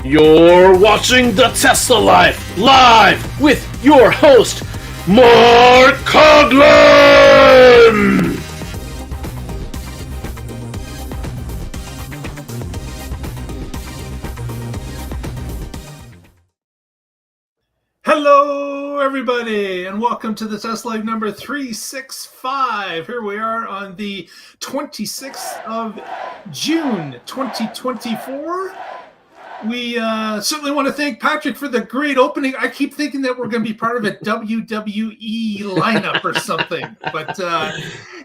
You're watching the Tesla Life live with your host, Mark Coughlin! Hello, everybody, and welcome to the Tesla Live number 365. Here we are on the 26th of June, 2024. We certainly want to thank Patrick for the great opening. I keep thinking that we're going to be part of a WWE lineup or something, but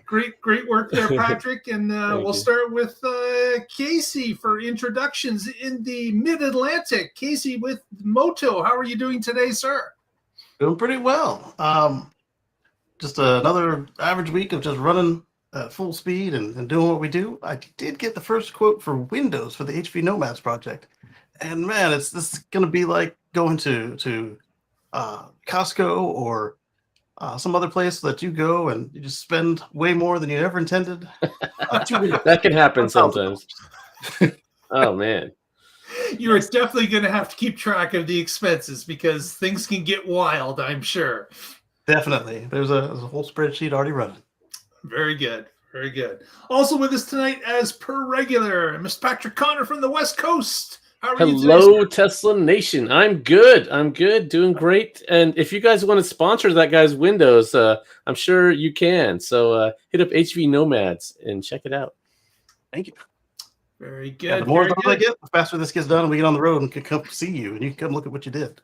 great work there, Patrick. And we'll start with Casey for introductions in the Mid-Atlantic. Casey with Moto. How are you doing today, sir? Doing pretty well. Just another average week of just running at full speed and doing what we do. I did get the first quote for Windows for the HV Nomads project. And man, this is going to be like going to Costco or some other place that you go and you just spend way more than you ever intended. That can happen sometimes. Oh, man. You're definitely going to have to keep track of the expenses because things can get wild, I'm sure. Definitely. There's a whole spreadsheet already running. Very good. Very good. Also with us tonight, as per regular, Mr. Patrick Connor from the West Coast. Hello, Tesla Nation. I'm good. Doing great. And if you guys want to sponsor that guy's Windows, I'm sure you can. So hit up HV Nomads and check it out. Thank you. Very good. Yeah, the more those I get, the faster this gets done, and we get on the road and can come see you, and you can come look at what you did.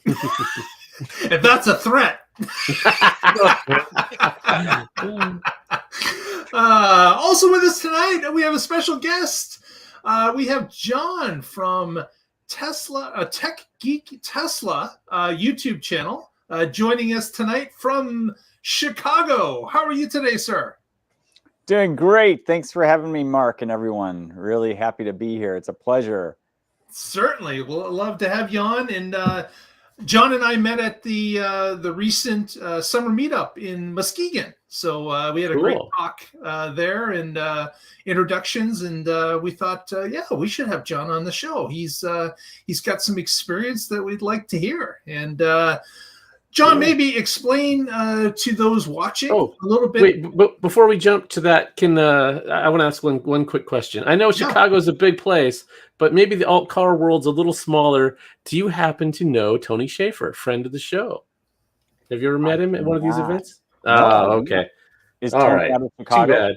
If that's a threat. Also with us tonight, we have a special guest. We have John from TechGeek Tesla YouTube channel joining us tonight from Chicago. How are you today, sir? Doing great. Thanks for having me, Mark, and everyone. Really happy to be here. It's a pleasure. Certainly. We'll love to have you on. And John and I met at the recent summer meetup in Muskegon. So we had a great talk there and introductions. And we thought, we should have John on the show. He's got some experience that we'd like to hear. And John, maybe explain to those watching a little bit. Wait, but before we jump to that, I want to ask one quick question. I know Chicago is a big place, but maybe the alt car world's a little smaller. Do you happen to know Tony Schaefer, friend of the show? Have you ever met him at one of these events? No. Oh, okay. Is all Tony right. out of Chicago? Too bad.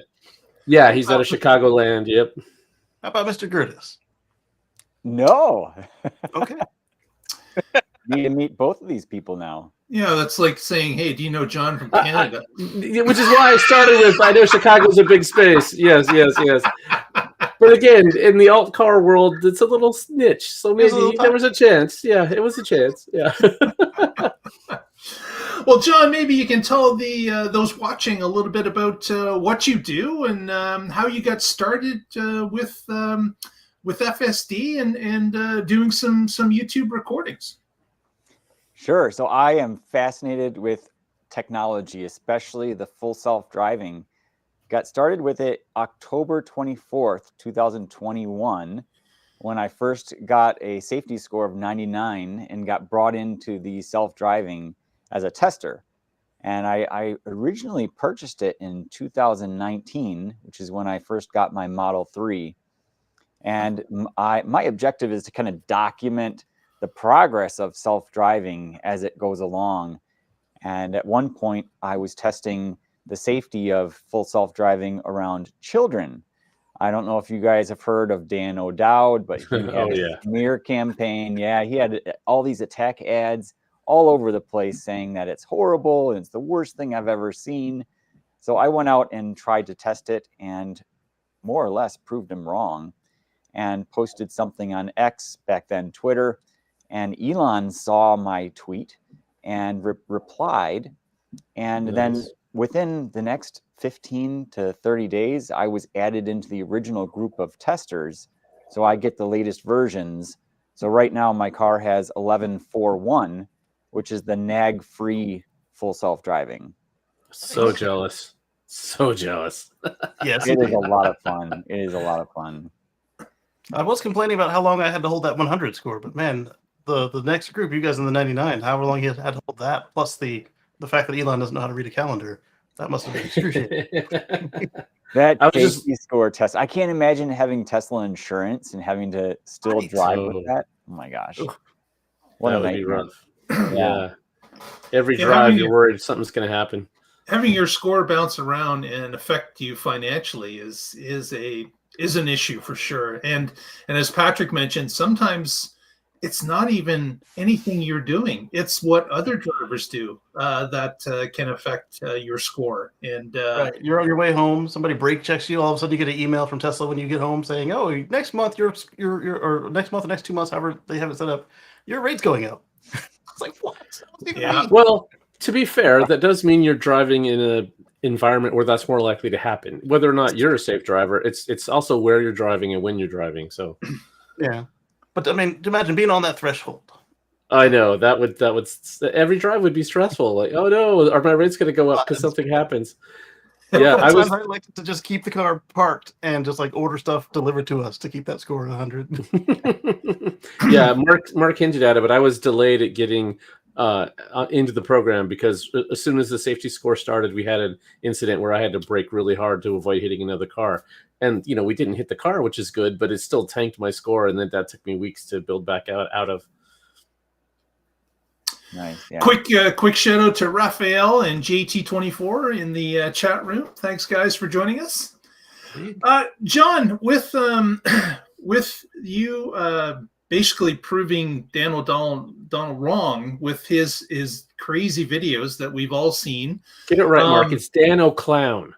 Yeah, he's out of Chicagoland. Yep. How about Mr. Gertis? No. Okay. Need to meet both of these people now. Yeah, that's like saying, hey, do you know John from Canada? Which is why I started with, I know Chicago's a big space. Yes. But again, in the alt car world, it's a little niche. So maybe there was a chance. Yeah, it was a chance. Yeah. Well, John, maybe you can tell those watching a little bit about what you do and how you got started with FSD and doing some YouTube recordings. Sure. So I am fascinated with technology, especially the full self-driving. Got started with it October 24th, 2021, when I first got a safety score of 99 and got brought into the self-driving as a tester. And I originally purchased it in 2019, which is when I first got my Model 3. And my objective is to kind of document the progress of self-driving as it goes along. And at one point, I was testing the safety of full self-driving around children. I don't know if you guys have heard of Dan O'Dowd, but he had a smear campaign. Yeah, he had all these attack ads all over the place saying that it's horrible and it's the worst thing I've ever seen. So I went out and tried to test it and more or less proved him wrong and posted something on X, back then Twitter. And Elon saw my tweet and replied. And then within the next 15 to 30 days, I was added into the original group of testers. So I get the latest versions. So right now my car has 11.4.1, which is the nag-free full self-driving. So jealous. So jealous. Yes, it is a lot of fun. It is a lot of fun. I was complaining about how long I had to hold that 100 score, but man, the next group, you guys in the 99, however long you had to hold that, plus the fact that Elon doesn't know how to read a calendar, that must have been excruciating. That I was safety score test. I can't imagine having Tesla insurance and having to still Right. drive with that. Oh my gosh. Oof. What That a would be nightmare. rough. Yeah. Every Yeah, drive, you're worried something's going to happen. Having your score bounce around and affect you financially is an issue for sure. And as Patrick mentioned, sometimes it's not even anything you're doing; it's what other drivers do that can affect your score. And Right. You're on your way home, somebody brake checks you, all of a sudden you get an email from Tesla when you get home saying, "Oh, next month or next month, the next 2 months, however they have it set up, your rate's going up." It's like, what? Yeah. Well, to be fair, that does mean you're driving in a environment where that's more likely to happen. Whether or not you're a safe driver, it's also where you're driving and when you're driving. So Yeah. But I mean, imagine being on that threshold. I know that would every drive would be stressful. Like, oh no, are my rates going to go up because something happens? Yeah, I was. I like to just keep the car parked and just like order stuff delivered to us to keep that score at 100. Yeah, Mark hinted at it, but I was delayed at getting into the program because as soon as the safety score started, we had an incident where I had to brake really hard to avoid hitting another car. And we didn't hit the car, which is good, but it still tanked my score, and then that took me weeks to build back out of. Nice. Yeah. Quick shout out to Raphael and JT24 in the chat room. Thanks, guys, for joining us. John, with you basically proving Dan O'Donnell wrong with his crazy videos that we've all seen. Get it right, Mark. It's Dan O'Clown.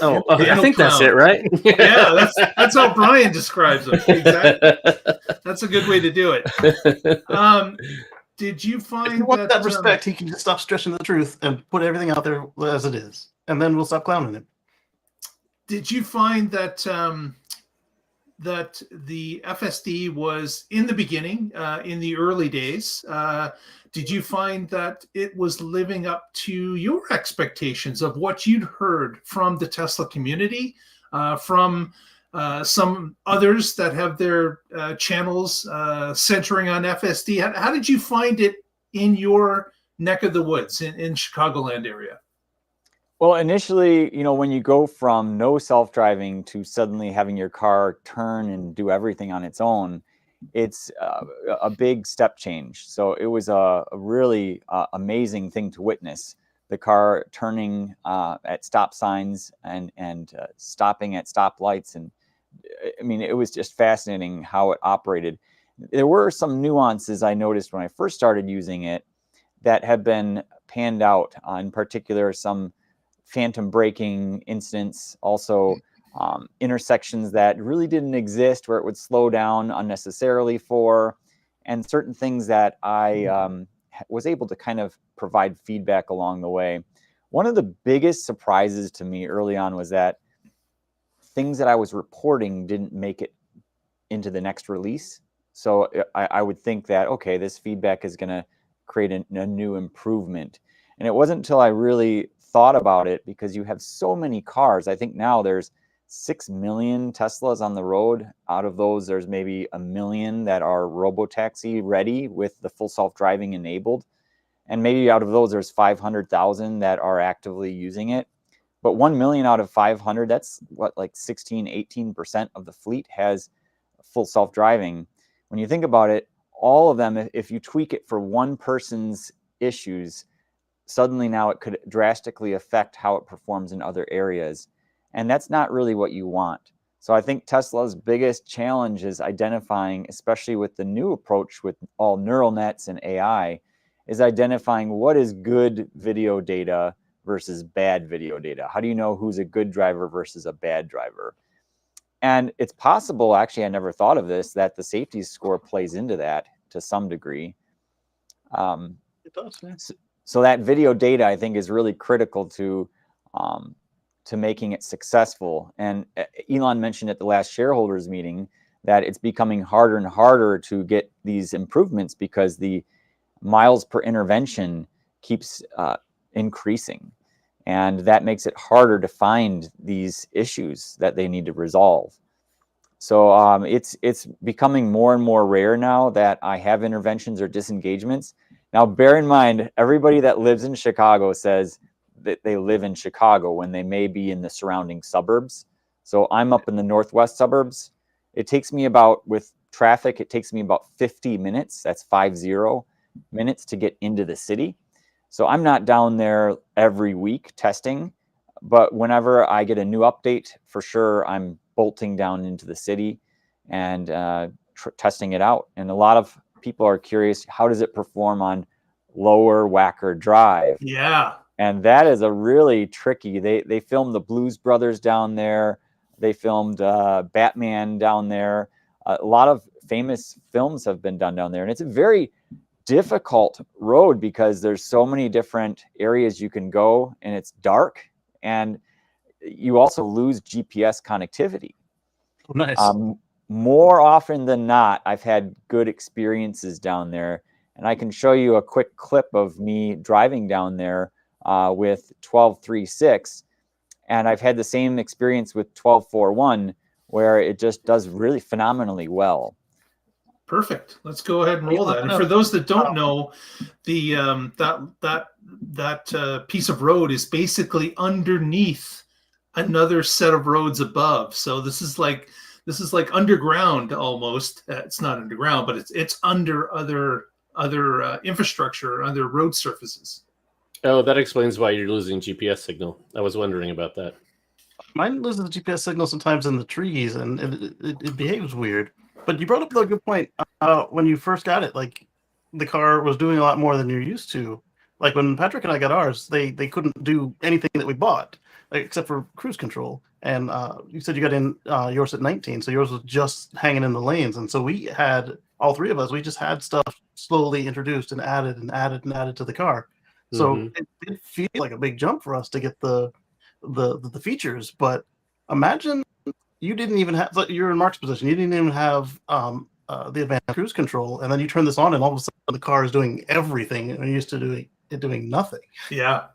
Oh, I think that's it, right? Yeah, that's how Brian describes him. Exactly. That's a good way to do it. Did you find if you want that respect, he can just stop stretching the truth and put everything out there as it is, and then we'll stop clowning him. Did you find that that the FSD was in the beginning, in the early days? Did you find that it was living up to your expectations of what you'd heard from the Tesla community, from some others that have their channels centering on FSD? How did you find it in your neck of the woods in Chicagoland area? Well, initially, when you go from no self-driving to suddenly having your car turn and do everything on its own, it's a big step change. So it was a really amazing thing to witness. The car turning at stop signs and stopping at stoplights. And I mean, it was just fascinating how it operated. There were some nuances I noticed when I first started using it that have been panned out, in particular, some phantom braking incidents, also intersections that really didn't exist where it would slow down unnecessarily for, and certain things that I was able to kind of provide feedback along the way. One of the biggest surprises to me early on was that things that I was reporting didn't make it into the next release. So I would think that, okay, this feedback is going to create a new improvement. And it wasn't until I really thought about it, because you have so many cars. I think now there's 6 million Teslas on the road. Out of those, there's maybe 1 million that are robotaxi ready with the full self-driving enabled. And maybe out of those, there's 500,000 that are actively using it. But 1 million out of 500, that's what, like 16, 18% of the fleet has full self-driving. When you think about it, all of them, if you tweak it for one person's issues, suddenly now it could drastically affect how it performs in other areas. And that's not really what you want. So I think Tesla's biggest challenge is identifying, especially with the new approach with all neural nets and AI, is identifying what is good video data versus bad video data. How do you know who's a good driver versus a bad driver? And it's possible, actually, I never thought of this, that the safety score plays into that to some degree. It does, yeah. So that video data, I think, is really critical to making it successful. And Elon mentioned at the last shareholders meeting that it's becoming harder and harder to get these improvements because the miles per intervention keeps increasing. And that makes it harder to find these issues that they need to resolve. So it's becoming more and more rare now that I have interventions or disengagements. Now, bear in mind, everybody that lives in Chicago says that they live in Chicago when they may be in the surrounding suburbs. So I'm up in the northwest suburbs. It takes me about, with traffic, it takes me about 50 minutes. That's 50 minutes to get into the city. So I'm not down there every week testing, but whenever I get a new update, for sure, I'm bolting down into the city and testing it out. And a lot of people are curious, how does it perform on lower Wacker Drive? Yeah. And that is a really tricky, they filmed the Blues Brothers down there. They filmed Batman down there. A lot of famous films have been done down there. And it's a very difficult road because there's so many different areas you can go, and it's dark, and you also lose GPS connectivity. Oh, nice. More often than not, I've had good experiences down there, and I can show you a quick clip of me driving down there with 12.3.6, and I've had the same experience with 12.4.1, where it just does really phenomenally well. Perfect. Let's go ahead and roll that. And for those that don't know, the that piece of road is basically underneath another set of roads above. So this is like underground almost. It's not underground, but it's under other infrastructure, other road surfaces. Oh, that explains why you're losing GPS signal. I was wondering about that. Mine loses the GPS signal sometimes in the trees, and it behaves weird. But you brought up a good point. When you first got it, like, the car was doing a lot more than you're used to. Like, when Patrick and I got ours, they couldn't do anything that we bought, like, except for cruise control. And you said you got in yours at 19, so yours was just hanging in the lanes. And so we had, all three of us, we just had stuff slowly introduced and added and added and added to the car. So it did feel like a big jump for us to get the features. But imagine you didn't even have, you're in Mark's position, you didn't even have the advanced cruise control, and then you turn this on and all of a sudden the car is doing everything, and you're used to doing nothing. Yeah.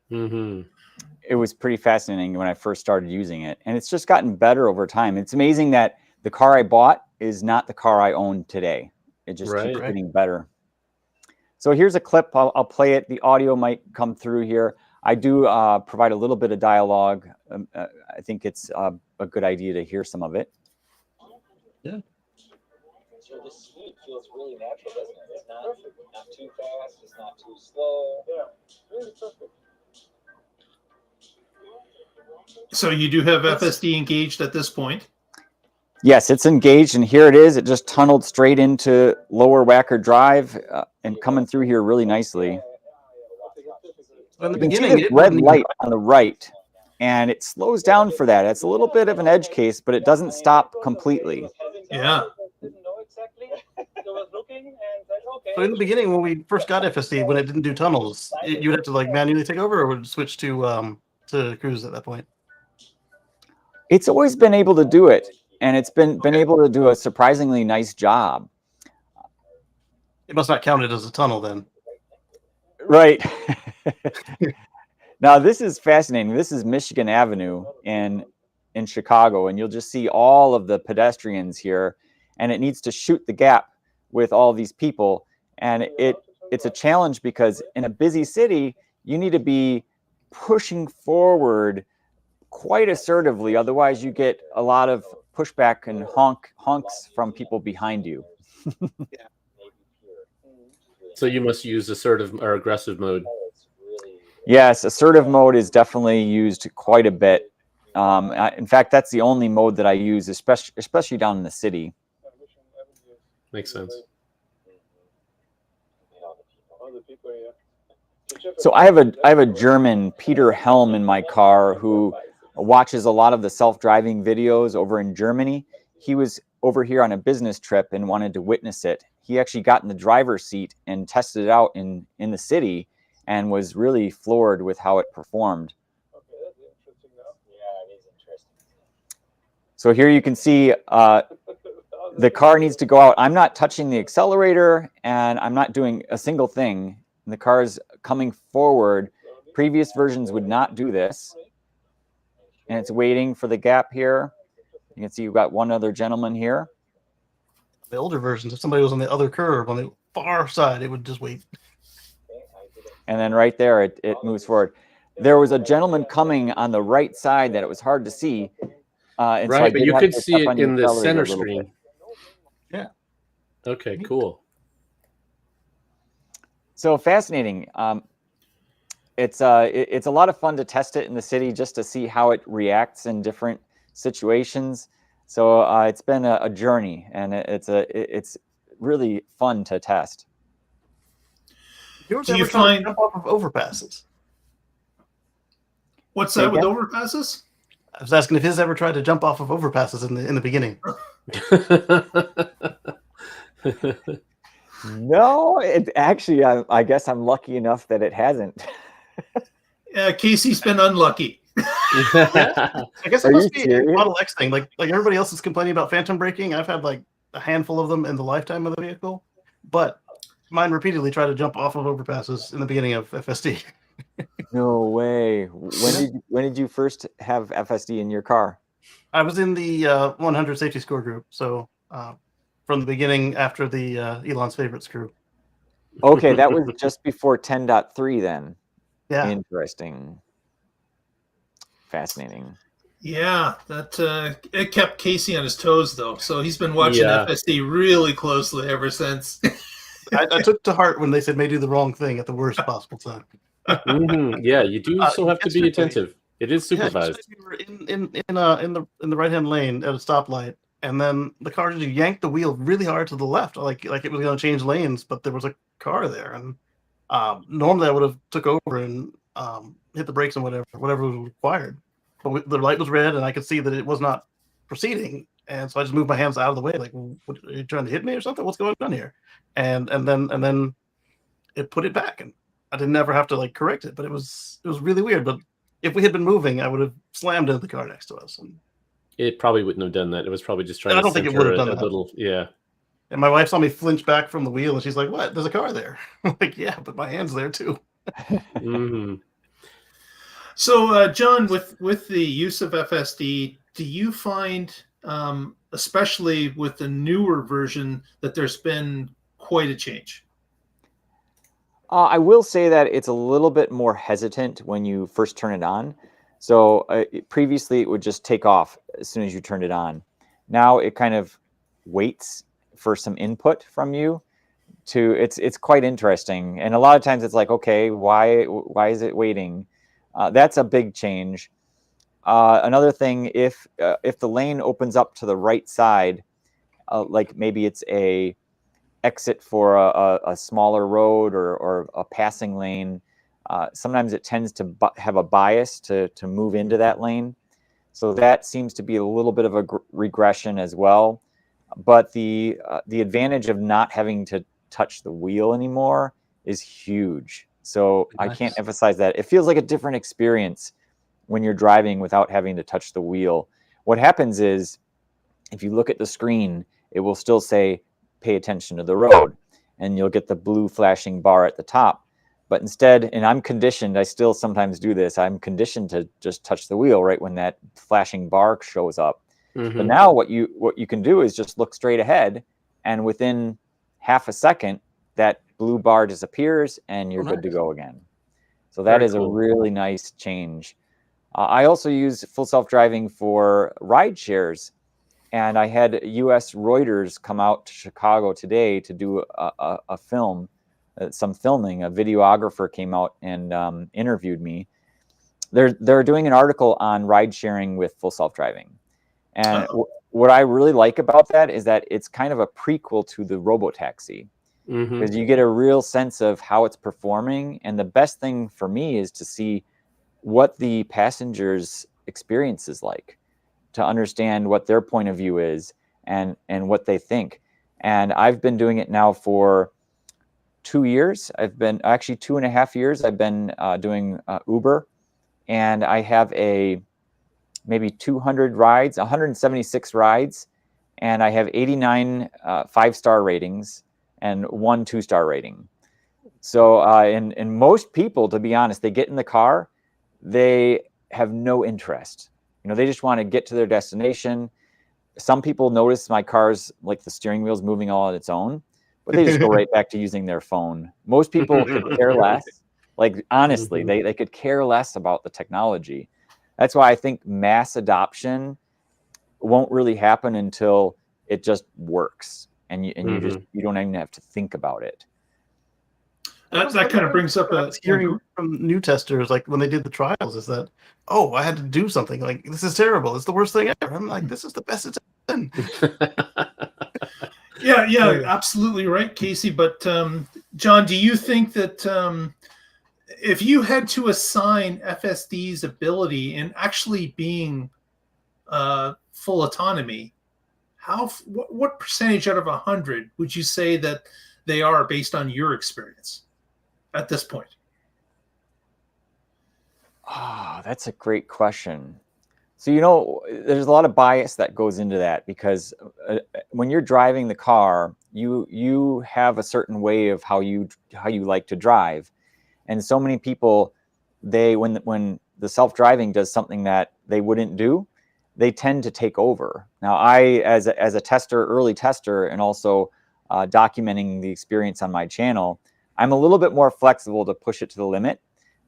It was pretty fascinating when I first started using it, and it's just gotten better over time. It's amazing that the car I bought is not the car I own today. It just keeps getting better. So here's a clip. I'll play it. The audio might come through here. I do provide a little bit of dialogue. I think it's a good idea to hear some of it. Yeah. So the speed feels really natural, doesn't it? It's not too fast. It's not too slow. Yeah, really perfect. So you do have FSD engaged at this point? Yes, it's engaged, and here it is. It just tunneled straight into lower Wacker Drive and coming through here really nicely. So in the You can see beginning, this red light on the right, and it slows down for that. It's a little bit of an edge case, but it doesn't stop completely. Yeah. So in the beginning, when we first got FSD, when it didn't do tunnels, you would have to like manually take over, or would it switch to cruise at that point? It's always been able to do it, and it's been able to do a surprisingly nice job. It must not count it as a tunnel then. Right. Now, this is fascinating. This is Michigan Avenue in Chicago, and you'll just see all of the pedestrians here, and it needs to shoot the gap with all these people. And it's a challenge because in a busy city, you need to be pushing forward quite assertively. Otherwise, you get a lot of pushback and honks from people behind you. So you must use assertive or aggressive mode. Yes, assertive mode is definitely used quite a bit. In fact, that's the only mode that I use, especially down in the city. Makes sense. So I have a German, Peter Helm, in my car who watches a lot of the self-driving videos over in Germany. He was over here on a business trip and wanted to witness it. He actually got in the driver's seat and tested it out in the city and was really floored with how it performed. Okay, that's interesting now. Yeah, it is interesting. So here you can see the car needs to go out. I'm not touching the accelerator, and I'm not doing a single thing. And the car is coming forward. Previous versions would not do this. And it's waiting for the gap here. You can see you've got one other gentleman here. The older versions, if somebody was on the other curve on the far side, it would just wait. And then right there, it moves forward. There was a gentleman coming on the right side that it was hard to see. And so I Right, but did you have could to see step it on the in the accelerator a center little screen. bit. Yeah. Okay, cool. So fascinating. It's a lot of fun to test it in the city just to see how it reacts in different situations. So it's been a journey, and it's really fun to test. Do you find jump off of overpasses? What's Say that with again? overpasses? I was asking if his ever tried to jump off of overpasses in the beginning. No, it actually, I guess I'm lucky enough that it hasn't. Casey's been unlucky. I guess Are it you must be a serious? Model X thing. Like everybody else is complaining about phantom braking. I've had like a handful of them in the lifetime of the vehicle, but mine repeatedly tried to jump off of overpasses in the beginning of FSD. No way. When did you first have FSD in your car? I was in the 100 safety score group, so from the beginning after the Elon's favorites group. Okay, that was just before 10.3 then. Yeah. Interesting. Fascinating. Yeah, that it kept Casey on his toes though. So he's been watching Yeah. FSD really closely ever since. I took to heart when they said may do the wrong thing at the worst possible time. Yeah, you do still have to be yesterday- attentive. It is supervised. Yeah, we were in the right hand lane at a stoplight, and then the car just yanked the wheel really hard to the left, like it was going to change lanes, but there was a car there, and normally I would have took over and hit the brakes and whatever was required, but the light was red, and I could see that it was not proceeding, and so I just moved my hands out of the way, like, what, are you trying to hit me or something? What's going on here? And then it put it back, and I didn't ever have to like correct it, but it was really weird. But if we had been moving, I would have slammed into the car next to us. And It probably wouldn't have done that. It was probably just trying I to don't think it center would have a done that. little. Yeah. And my wife saw me flinch back from the wheel, and she's like, "What? There's a car there." I'm like, "Yeah, but my hand's there too." Mhm. So, John, with the use of FSD, do you find, especially with the newer version, that there's been quite a change? I will say that it's a little bit more hesitant when you first turn it on. So previously it would just take off as soon as you turned it on. Now it kind of waits for some input from you. It's quite interesting, and a lot of times it's like, okay, why is it waiting? That's a big change. Another thing, if the lane opens up to the right side, like maybe it's a exit for a smaller road or a passing lane, sometimes it tends to have a bias to move into that lane. So that seems to be a little bit of a regression as well. But the advantage of not having to touch the wheel anymore is huge. So Nice. I can't emphasize that. It feels like a different experience when you're driving without having to touch the wheel. What happens is, if you look at the screen, it will still say, pay attention to the road, and you'll get the blue flashing bar at the top. But instead, and I'm conditioned, I still sometimes do this, I'm conditioned to just touch the wheel right when that flashing bar shows up. Mhm. But now what you can do is just look straight ahead, and within half a second, that blue bar disappears and you're good to go again. So that Very is cool. a really nice change. I also use full self-driving for ride shares. And I had US Reuters come out to Chicago today to do a film, some filming. A videographer came out and interviewed me. They're doing an article on ride sharing with full self-driving. And what I really like about that is that it's kind of a prequel to the robotaxi, Mhm. because you get a real sense of how it's performing. And the best thing for me is to see what the passengers' experience is like, to understand what their point of view is and what they think. And I've been doing it now for 2 years. I've been actually 2.5 years. I've been doing Uber, and I have maybe 200 rides, 176 rides, and I have 89 5-star ratings and 1 2-star rating. So, and most people, to be honest, they get in the car, they have no interest. You know, they just want to get to their destination. some people notice my car's like the steering wheel's moving all on its own, but they just go right back to using their phone. Most people could care less. Like, honestly, they could care less about the technology. That's why I think mass adoption won't really happen until it just works, and you don't even have to think about it. That kind of brings up a hearing from new testers, like when they did the trials, is that, oh, I had to do something. Like, this is terrible. It's the worst thing ever. I'm like, this is the best it's been. Yeah, absolutely right, Casey. But John, do you think that if you had to assign FSD's ability in actually being full autonomy, what percentage out of 100 would you say that they are based on your experience at this point? Oh, that's a great question. So, there's a lot of bias that goes into that, because when you're driving the car, you have a certain way of how you like to drive. And so many people, when the self-driving does something that they wouldn't do, they tend to take over. Now, I, as a tester, early tester, and also documenting the experience on my channel, I'm a little bit more flexible to push it to the limit,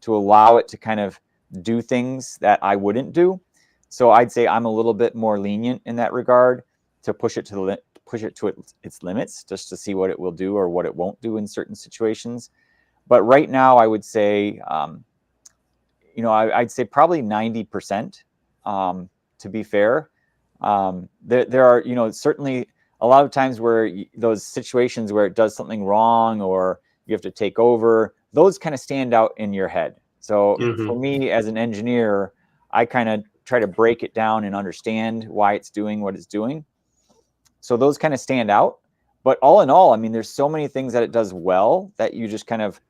to allow it to kind of do things that I wouldn't do. So I'd say I'm a little bit more lenient in that regard, to push it to its limits, just to see what it will do or what it won't do in certain situations. But right now, I would say, I'd say probably 90%. To be fair, there are, certainly a lot of times where those situations where it does something wrong or you have to take over, those kind of stand out in your head. So for me as an engineer, I kind of try to break it down and understand why it's doing what it's doing. So those kind of stand out. But all in all, I mean, there's so many things that it does well that you just kind of,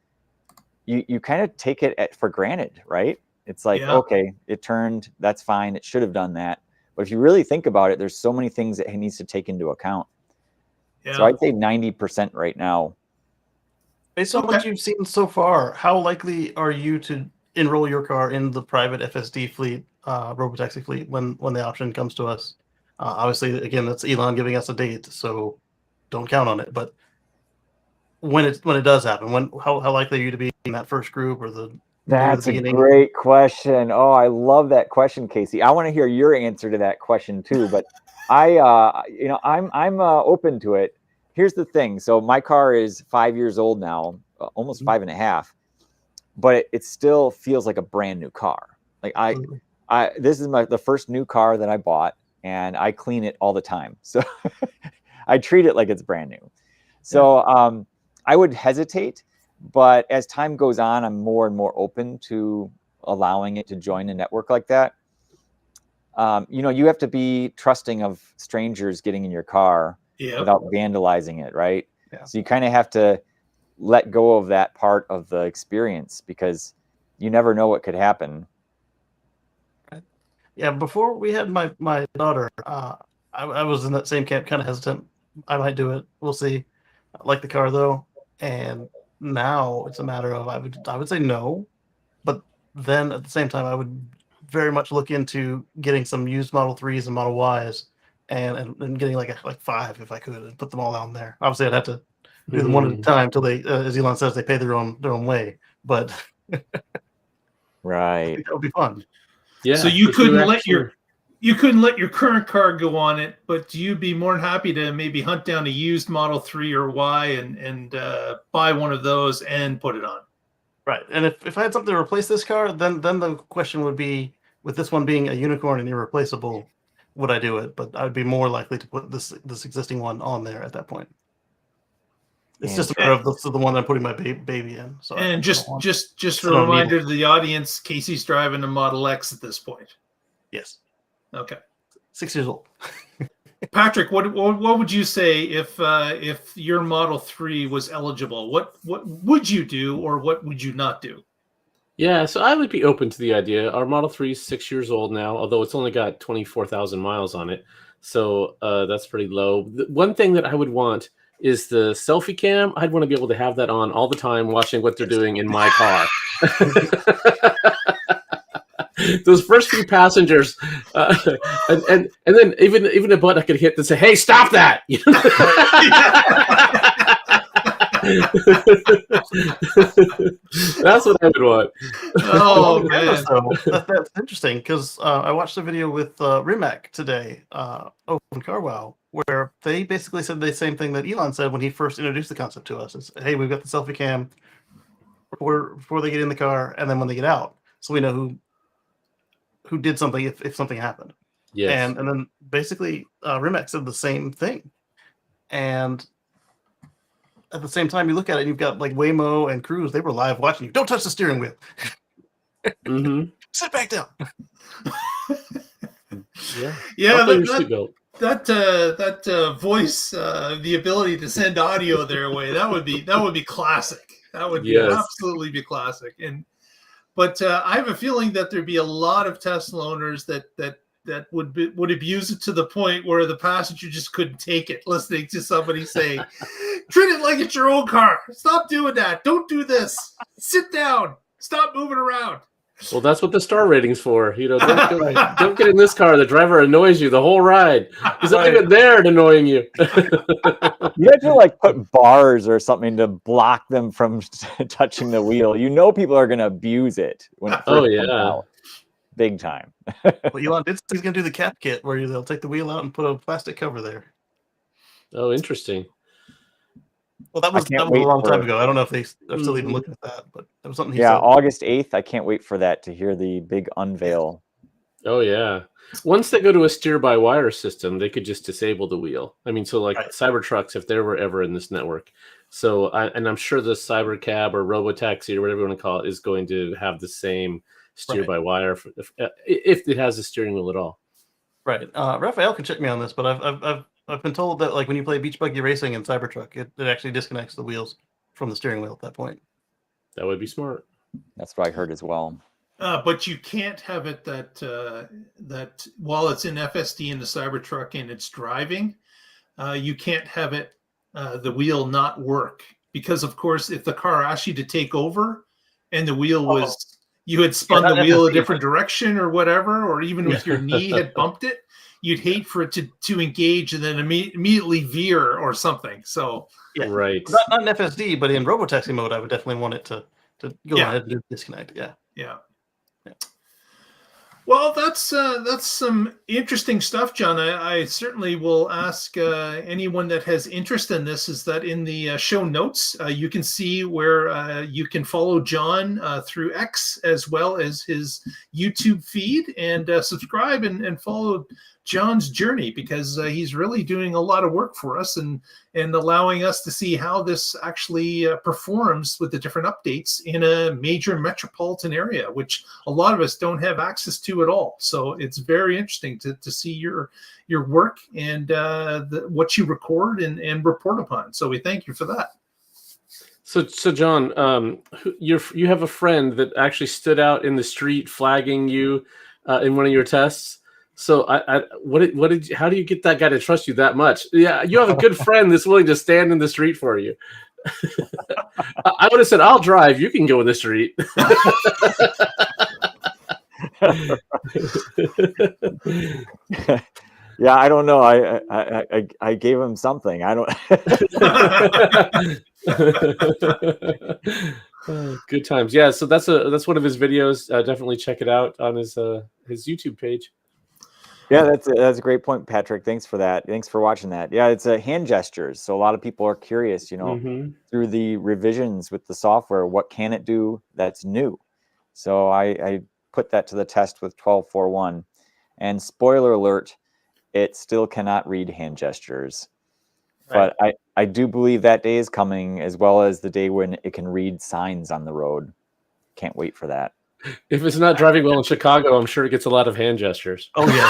you kind of take it for granted, right? It's like, okay, it turned, that's fine. It should have done that. But if you really think about it, there's so many things that it needs to take into account. So I'd say 90% right now. Based on what you've seen so far, how likely are you to enroll your car in the private FSD fleet, robotaxi fleet, when the option comes to us? Obviously, again, that's Elon giving us a date, so don't count on it. But when it does happen, how likely are you to be in that first group or the? That's a great question. Oh, I love that question, Casey. I want to hear your answer to that question too. But I'm open to it. Here's the thing. So my car is 5 years old now, almost 5.5, but it still feels like a brand new car. Like this is the first new car that I bought, and I clean it all the time. So I treat it like it's brand new. So I would hesitate. But as time goes on, I'm more and more open to allowing it to join a network like that. You have to be trusting of strangers getting in your car without vandalizing it, right? Yeah. So you kind of have to let go of that part of the experience, because you never know what could happen. Yeah, before we had my daughter, I was in that same camp, kind of hesitant. I might do it. We'll see. I like the car though, and now it's a matter of I would say no, but then at the same time I would very much look into getting some used Model 3s and Model Ys and getting like 5 if I could, and put them all down there. Obviously I'd have to do them one at a time till they, as Elon says, they pay their own way. But right, I think that would be fun. Yeah. So you couldn't let your current car go on it, but you'd be more than happy to maybe hunt down a used Model 3 or Y and buy one of those and put it on. Right. And if I had something to replace this car, then the question would be, with this one being a unicorn and irreplaceable, would I do it? But I would be more likely to put this existing one on there at that point. It's just a matter of the one I'm putting my baby in. So and just a reminder to the audience, Casey's driving a Model X at this point. Yes. Okay. 6 years old. Patrick, what would you say if your Model 3 was eligible? What would you do, or what would you not do? Yeah, so I would be open to the idea. Our Model 3 is 6 years old now, although it's only got 24,000 miles on it. So that's pretty low. The one thing that I would want is the selfie cam. I'd want to be able to have that on all the time, watching what they're doing in my car. Those first few passengers, and then even a button I could hit to say, "Hey, stop that!" That's what I would want. Oh man, that's interesting because I watched a video with Rimac today, Open Car Wow, where they basically said the same thing that Elon said when he first introduced the concept to us: is, "Hey, we've got the selfie cam before they get in the car, and then when they get out, so we know who did something if something happened." Yes. And then basically Rimac said the same thing, and at the same time, you look at it, and you've got like Waymo and Cruise. They were live watching you. Don't touch the steering wheel. Mm-hmm. Sit back down. Yeah. That Voice, the ability to send audio their way, that would be classic. That would absolutely be classic. But I have a feeling that there'd be a lot of Tesla owners that would abuse it to the point where the passenger just couldn't take it, listening to somebody say, "Treat it like it's your own car. Stop doing that. Don't do this. Sit down. Stop moving around." Well, that's what the star rating's for. Don't get in this car. The driver annoys you the whole ride. He's not even there to annoying you. You have to like put bars or something to block them from touching the wheel. You know, people are going to abuse it when it first comes out. Big time. Well, Elon did say he's going to do the cap kit where they'll take the wheel out and put a plastic cover there. Oh, interesting. Well, that was a long time ago. I don't know if they're still even looking at that, but that was something he said. August 8th. I can't wait for that to hear the big unveil. Oh, yeah. Once they go to a steer-by-wire system, they could just disable the wheel. I mean, so like Cybertrucks, if they were ever in this network. So, and I'm sure the Cybercab or Robotaxi or whatever you want to call it is going to have the same steer-by-wire if it has a steering wheel at all. Right. Raphael can check me on this, but I've been told that like when you play beach buggy racing in Cybertruck, it actually disconnects the wheels from the steering wheel at that point. That would be smart. That's what I heard as well. But you can't have it that while it's in FSD in the Cybertruck and it's driving, you can't have it the wheel not work, because of course if the car asked you to take over and the wheel was you had spun the wheel a different direction or whatever, or even with your knee had bumped it, you'd hate for it to engage and then immediately veer or something. So right, not in FSD, but in Robotaxi mode, I would definitely want it to go ahead and disconnect. Yeah. Well, that's some interesting stuff, John. I certainly will ask anyone that has interest in this. Is that in the show notes? You can see where you can follow John through X as well as his YouTube feed, and subscribe and follow John's journey, because he's really doing a lot of work for us and allowing us to see how this actually performs with the different updates in a major metropolitan area, which a lot of us don't have access to at all. So it's very interesting to see your work and what you record and report upon. So we thank you for that. So John, you have a friend that actually stood out in the street flagging you in one of your tests. So how do you get that guy to trust you that much? Yeah, you have a good friend that's willing to stand in the street for you. I would have said, "I'll drive. You can go in the street." Yeah, I don't know. I gave him something. I don't. Good times. Yeah, so that's one of his videos. Definitely check it out on his YouTube page. Yeah, that's a great point, Patrick. Thanks for that. Thanks for watching that. Yeah, it's hand gestures. So a lot of people are curious, through the revisions with the software, what can it do that's new? So I put that to the test with 12.4.1. And spoiler alert, it still cannot read hand gestures. Right. But I do believe that day is coming, as well as the day when it can read signs on the road. Can't wait for that. If it's not driving well in Chicago, I'm sure it gets a lot of hand gestures. Oh, yeah.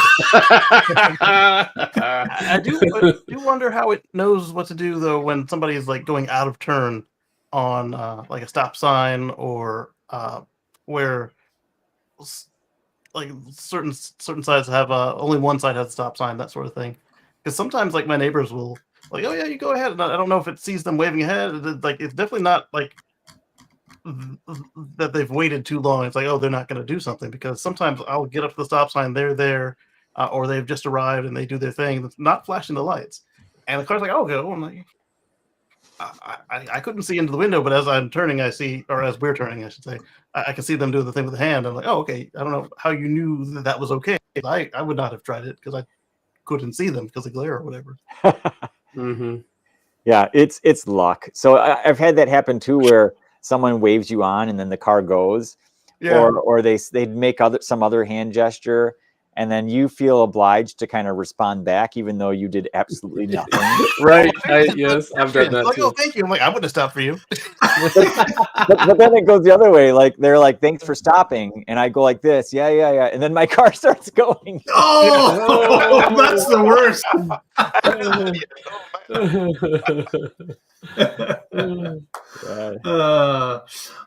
I do wonder how it knows what to do, though, when somebody is like going out of turn on like a stop sign, or where like certain sides have only one side has a stop sign, that sort of thing. Because sometimes like my neighbors will like, "Oh yeah, you go ahead." And I don't know if it sees them waving ahead. Like it's definitely not like that they've waited too long. It's like, oh, they're not going to do something, because sometimes I'll get up to the stop sign, they're there, or they've just arrived and they do their thing. That's not flashing the lights, and the car's like, oh, go. I'm like, I couldn't see into the window, but as I'm turning, I see, or as we're turning, I should say, I can see them doing the thing with the hand. I'm like, oh, okay. I don't know how you knew that was okay. I would not have tried it because I couldn't see them because of glare or whatever. Mm-hmm. Yeah, it's luck. So I've had that happen too, where someone waves you on and then the car goes, or they'd make some other hand gesture, and then you feel obliged to kind of respond back, even though you did absolutely nothing. Right. Yes, I've done that like, too. oh, thank you. I'm like, I wouldn't have stopped for you. but then it goes the other way. Like, they're like, thanks for stopping, and I go like this, yeah, and then my car starts going. Oh, that's the worst.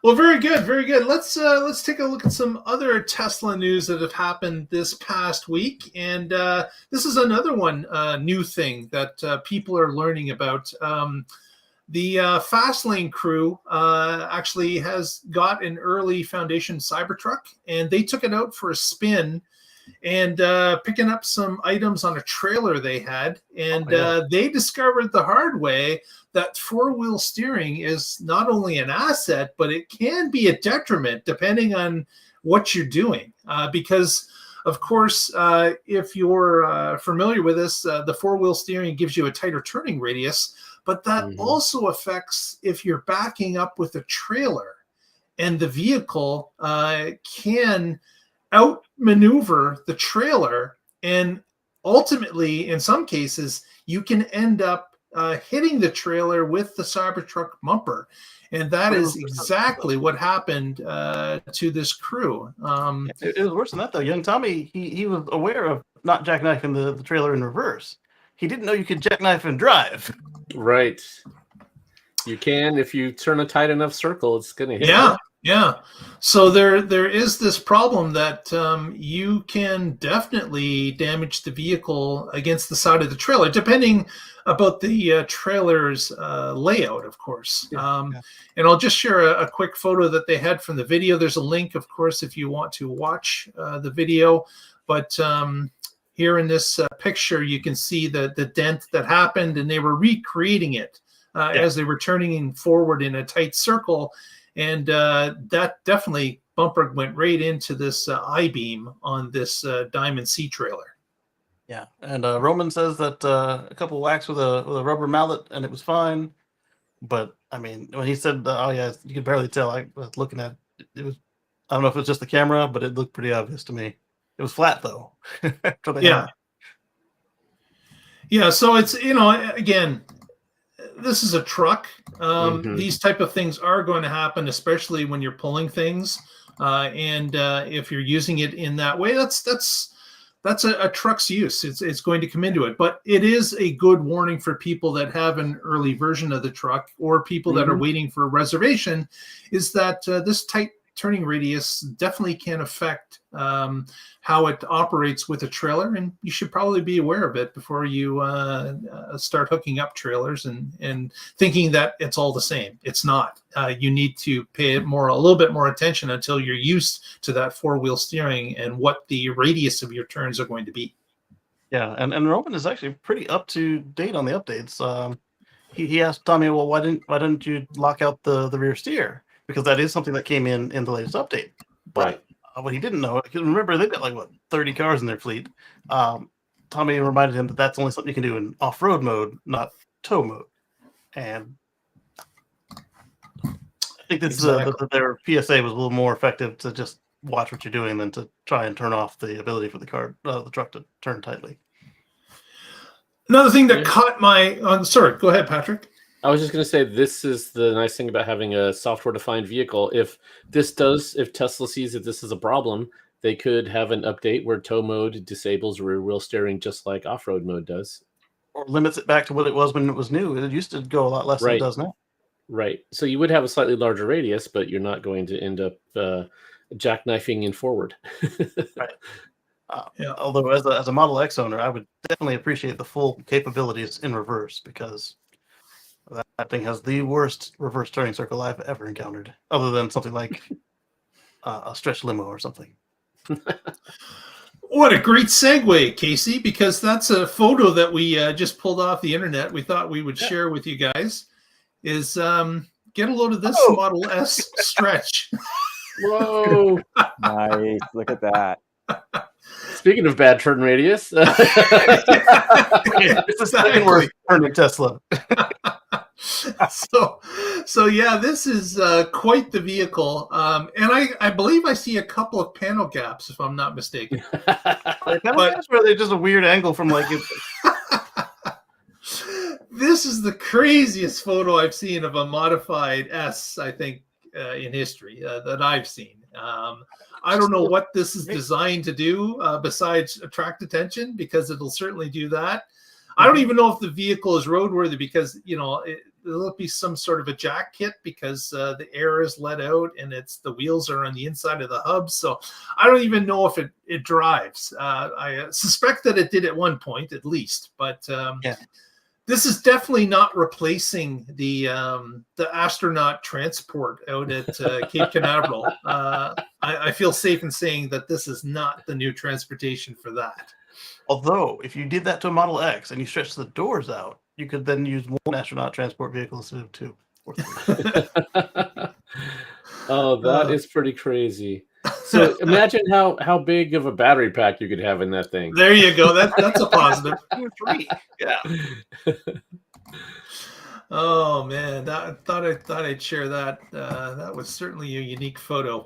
Well, very good. Let's take a look at some other Tesla news that have happened this past week, and this is another one new thing that people are learning about. The Fastlane crew actually has got an early Foundation Cybertruck, and they took it out for a spin, and picking up some items on a trailer they had, and they discovered the hard way that four-wheel steering is not only an asset, but it can be a detriment depending on what you're doing. Because, of course, if you're familiar with this, the four-wheel steering gives you a tighter turning radius, but that also affects if you're backing up with a trailer, and the vehicle can outmaneuver the trailer, and ultimately, in some cases, you can end up hitting the trailer with the Cybertruck bumper, and that is exactly what happened to this crew. It was worse than that, though. Young Tommy, he was aware of not jackknifing the trailer in reverse. He didn't know you could jackknife and drive. Right. You can, if you turn a tight enough circle, it's going to hit. Yeah. So there is this problem that you can definitely damage the vehicle against the side of the trailer, depending about the trailer's layout, of course. And I'll just share a quick photo that they had from the video. There's a link, of course, if you want to watch the video. But here in this picture, you can see the dent that happened, and they were recreating it as they were turning forward in a tight circle. And that definitely bumper went right into this I-beam on this Diamond C trailer. Yeah, and Roman says that a couple whacks with a rubber mallet and it was fine. But I mean, when he said, "Oh yeah," you could barely tell. I was looking at it. Was, I don't know if it was just the camera, but it looked pretty obvious to me. It was flat though. Yeah. So it's, again, this is a truck. These type of things are going to happen, especially when you're pulling things, and if you're using it in that way, that's a truck's use. It's going to come into it, but it is a good warning for people that have an early version of the truck, or people that are waiting for a reservation, is that this tight turning radius definitely can affect how it operates with a trailer, and you should probably be aware of it before you start hooking up trailers and thinking that it's all the same. It's not. You need to pay a little bit more attention until you're used to that four-wheel steering and what the radius of your turns are going to be. Yeah, and Roman is actually pretty up to date on the updates. He asked Tommy, well, why didn't you lock out the rear steer? Because that is something that came in the latest update. But what he didn't know, because remember, they've got 30 cars in their fleet. Tommy reminded him that that's only something you can do in off-road mode, not tow mode. And I think this their PSA was a little more effective to just watch what you're doing than to try and turn off the ability for the truck to turn tightly. Another thing that caught my... sorry, go ahead, Patrick. I was just going to say, this is the nice thing about having a software-defined vehicle. If Tesla sees that this is a problem, they could have an update where tow mode disables rear-wheel steering just like off-road mode does. Or limits it back to what it was when it was new. It used to go a lot less than it does now. Right. So you would have a slightly larger radius, but you're not going to end up jackknifing in forward. Right. Although as a Model X owner, I would definitely appreciate the full capabilities in reverse, because That thing has the worst reverse turning circle I've ever encountered, other than something like a stretch limo or something. What a great segue, Casey, because that's a photo that we just pulled off the internet. We thought we would share with you guys. Is get a load of this Model S stretch. Whoa! Nice. Look at that. Speaking of bad turn radius, It's the second worst turning Tesla. So yeah, this is quite the vehicle, and I believe I see a couple of panel gaps, if I'm not mistaken. That's really just a weird angle from like it. This is the craziest photo I've seen of a modified S, I think, in history that I've seen. I don't know what this is designed to do besides attract attention, because it'll certainly do that. I don't even know if the vehicle is roadworthy, because there'll be some sort of a jack kit, because the air is let out and the wheels are on the inside of the hub. So I don't even know if it drives. I suspect that it did at one point at least, but this is definitely not replacing the astronaut transport out at Cape Canaveral. I feel safe in saying that this is not the new transportation for that. Although, if you did that to a Model X and you stretched the doors out, you could then use one astronaut transport vehicle instead of two. Or three. Oh, that is pretty crazy. So imagine how big of a battery pack you could have in that thing. There you go. That's a positive. 2 or 3. Yeah. Oh man, I thought I'd share that. That was certainly a unique photo.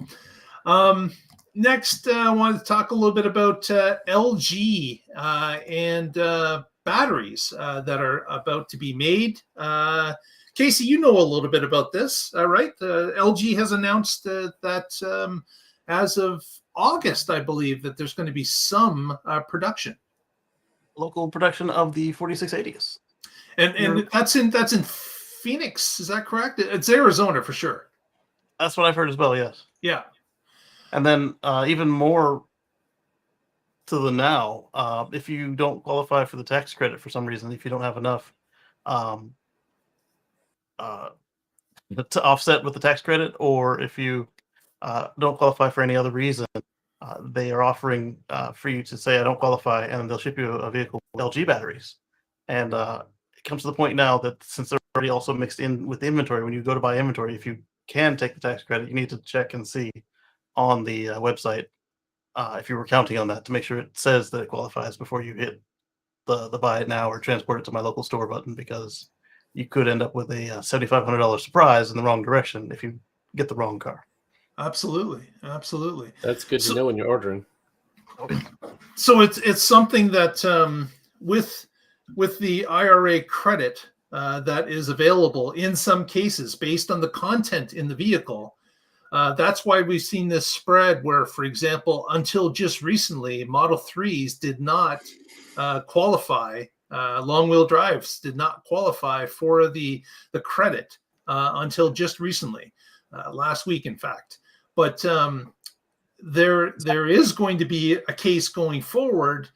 Next, I wanted to talk a little bit about LG and batteries that are about to be made. Casey, you know a little bit about this, right? LG has announced that as of August, I believe, that there's going to be some production. Local production of the 4680s. And that's in Phoenix, is that correct? It's Arizona for sure. That's what I've heard as well, yes. Yeah. And then even more to the now, if you don't qualify for the tax credit for some reason, if you don't have enough to offset with the tax credit, or if you don't qualify for any other reason, they are offering for you to say, I don't qualify, and they'll ship you a vehicle with LG batteries. And it comes to the point now that since they're already also mixed in with inventory, when you go to buy inventory, if you can take the tax credit, you need to check and see on the website if you were counting on that to make sure it says that it qualifies before you hit the buy it now or transport it to my local store button, because you could end up with a $7,500 surprise in the wrong direction if you get the wrong car. Absolutely. That's good to know when you're ordering. So it's something that with the IRA credit that is available in some cases based on the content in the vehicle. That's why we've seen this spread where, for example, until just recently, Model 3s did not qualify. Long-wheel drives did not qualify for the credit until just recently, last week, in fact. But there is going to be a case going forward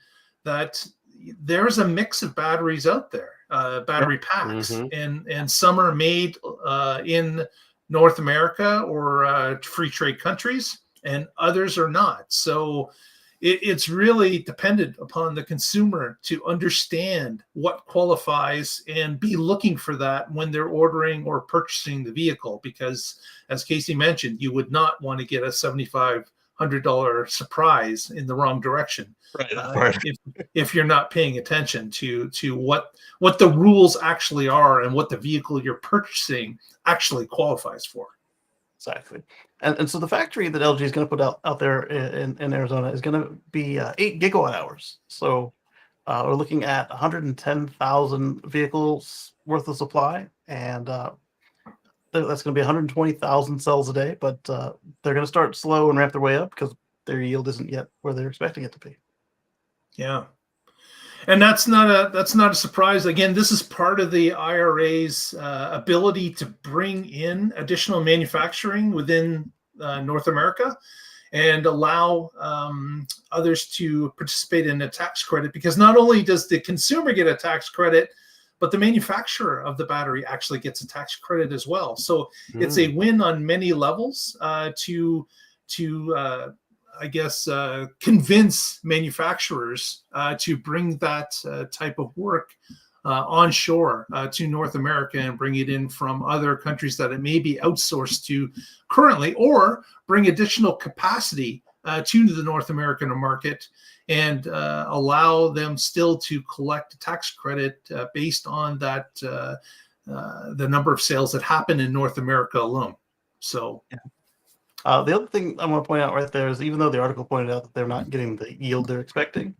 that there's a mix of batteries out there, battery packs, and some are made in North America or free trade countries, and others are not. So it's really dependent upon the consumer to understand what qualifies and be looking for that when they're ordering or purchasing the vehicle, because as Casey mentioned, you would not want to get a $7,500 surprise in the wrong direction. Right. If you're not paying attention to what the rules actually are and what the vehicle you're purchasing actually qualifies for. Exactly. And so the factory that LG is going to put out there in Arizona is going to be 8 gigawatt hours. So we're looking at 110,000 vehicles worth of supply, and that's going to be 120,000 cells a day. But they're going to start slow and ramp their way up because their yield isn't yet where they're expecting it to be. Yeah. And that's not a surprise. Again, this is part of the IRA's ability to bring in additional manufacturing within North America and allow others to participate in a tax credit, because not only does the consumer get a tax credit, but the manufacturer of the battery actually gets a tax credit as well. So it's a win on many levels to I guess, convince manufacturers to bring that type of work onshore to North America and bring it in from other countries that it may be outsourced to currently, or bring additional capacity to the North American market and allow them still to collect a tax credit based on that the number of sales that happen in North America alone. So. Yeah. The other thing I want to point out right there is, even though the article pointed out that they're not getting the yield they're expecting,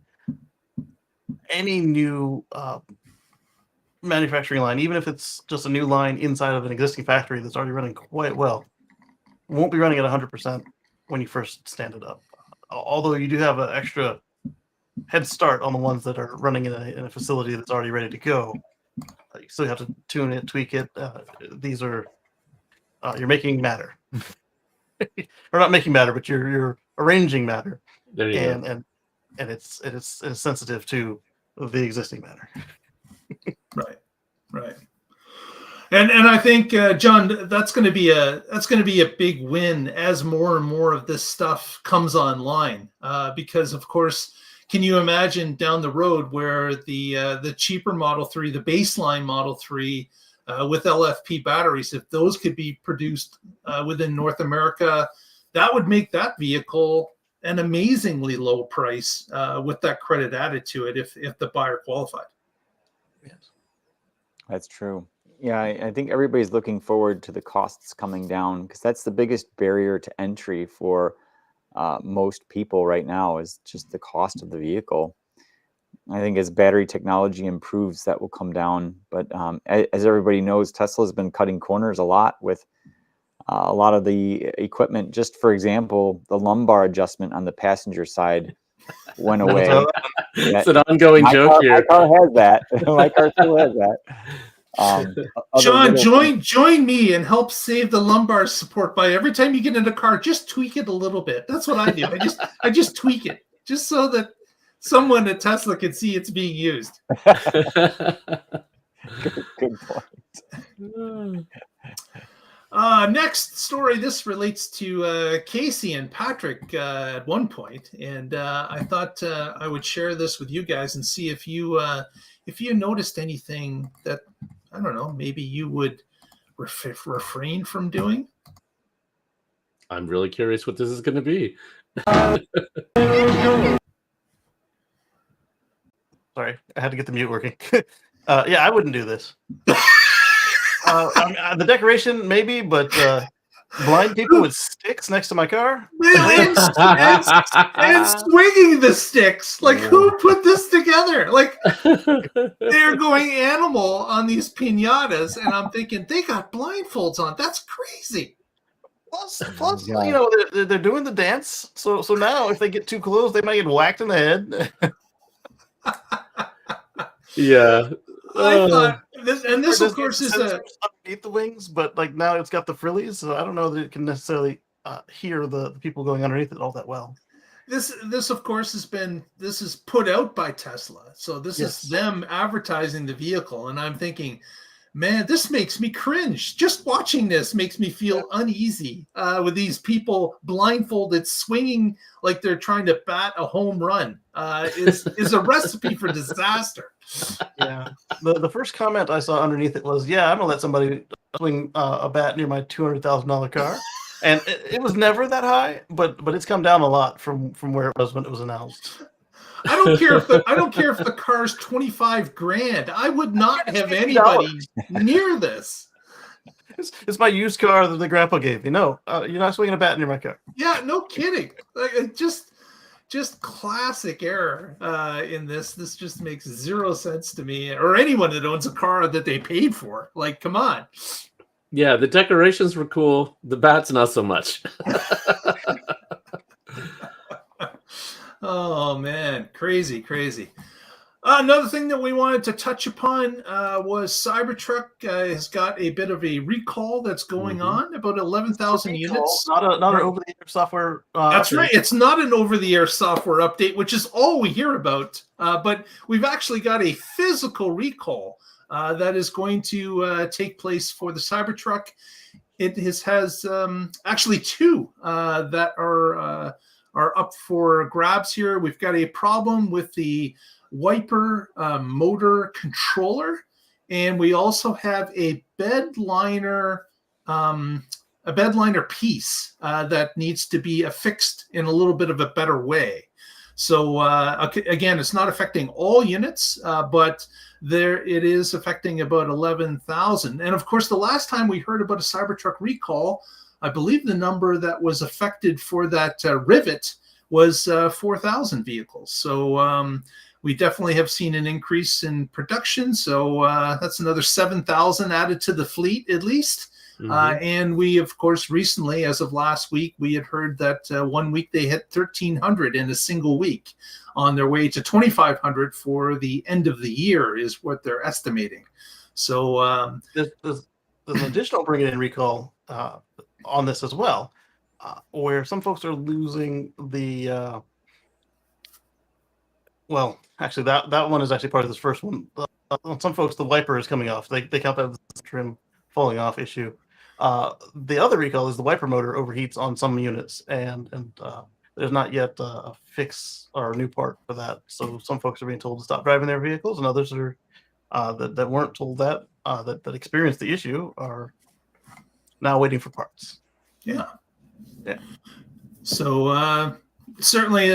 any new manufacturing line, even if it's just a new line inside of an existing factory that's already running quite well, won't be running at 100% when you first stand it up. Although you do have an extra head start on the ones that are running in a facility that's already ready to go. You still have to tune it, tweak it. These are you're making matter. Or not making matter, but you're arranging matter, and it's sensitive to the existing matter. Right. And I think John, that's going to be a big win as more and more of this stuff comes online. Because of course, can you imagine down the road where the cheaper Model 3, the baseline Model 3 with LFP batteries, if those could be produced within North America, that would make that vehicle an amazingly low price with that credit added to it if the buyer qualified. Yes, that's true. Yeah, I think everybody's looking forward to the costs coming down, because that's the biggest barrier to entry for most people right now, is just the cost of the vehicle. I think as battery technology improves, that will come down. But as everybody knows, Tesla's been cutting corners a lot with a lot of the equipment. Just for example, the lumbar adjustment on the passenger side went away. It's an ongoing joke here. My car has that. My car still has that. John, join me and help save the lumbar support by every time you get in a car, just tweak it a little bit. That's what I do. I just tweak it just so that someone at Tesla can see it's being used. Good point. Next story. This relates to Casey and Patrick at one point, and I thought I would share this with you guys and see if you noticed anything that, I don't know, maybe you would refrain from doing. I'm really curious what this is going to be. Sorry, I had to get the mute working. Yeah, I wouldn't do this. The decoration, maybe, but blind people with sticks next to my car? And swinging the sticks. Like, who put this together? Like, they're going animal on these piñatas, and I'm thinking, they got blindfolds on. That's crazy. Plus, you know, they're doing the dance. So now if they get too close, they might get whacked in the head. Yeah. I thought this of course is underneath the wings, but like now it's got the frillies, so I don't know that it can necessarily hear the people going underneath it all that well. This of course this is put out by Tesla, so this is them advertising the vehicle, and I'm thinking, man, this makes me cringe. Just watching this makes me feel uneasy with these people blindfolded, swinging like they're trying to bat a home run. Is a recipe for disaster. Yeah. The first comment I saw underneath it was, "Yeah, I'm gonna let somebody swing a bat near my $200,000 car," and it was never that high, but it's come down a lot from where it was when it was announced. I don't care if the car's $25,000. I would not have anybody near this. It's my used car that the grandpa gave me. No, you're not swinging a bat near my car. Yeah, no kidding. Like, just classic error in this. This just makes zero sense to me, or anyone that owns a car that they paid for. Like, come on. Yeah, the decorations were cool. The bats, not so much. Oh man, crazy. Another thing that we wanted to touch upon was Cybertruck has got a bit of a recall that's going on, about 11,000 units. Not an over-the-air software. That's right. It's not an over-the-air software update, which is all we hear about. But we've actually got a physical recall that is going to take place for the Cybertruck. It has actually two that are up for grabs here. We've got a problem with the wiper motor controller, and we also have a bed liner piece that needs to be affixed in a little bit of a better way. So again, it's not affecting all units, but it is affecting about 11,000. And of course, the last time we heard about a Cybertruck recall, I believe the number that was affected for that rivet was 4,000 vehicles. So we definitely have seen an increase in production. So that's another 7,000 added to the fleet at least. And we, of course, recently, as of last week, we had heard that 1 week they hit 1,300 in a single week, on their way to 2,500 for the end of the year is what they're estimating. So there's an additional bring it in recall on this as well, where some folks are losing the well, actually that one is actually part of this first one. Some folks, the wiper is coming off. They count that as the trim falling off issue. The other recall is the wiper motor overheats on some units, and there's not yet a fix or a new part for that. So some folks are being told to stop driving their vehicles, and others are that weren't told that experienced the issue are now waiting for parts. Yeah. Yeah. So certainly,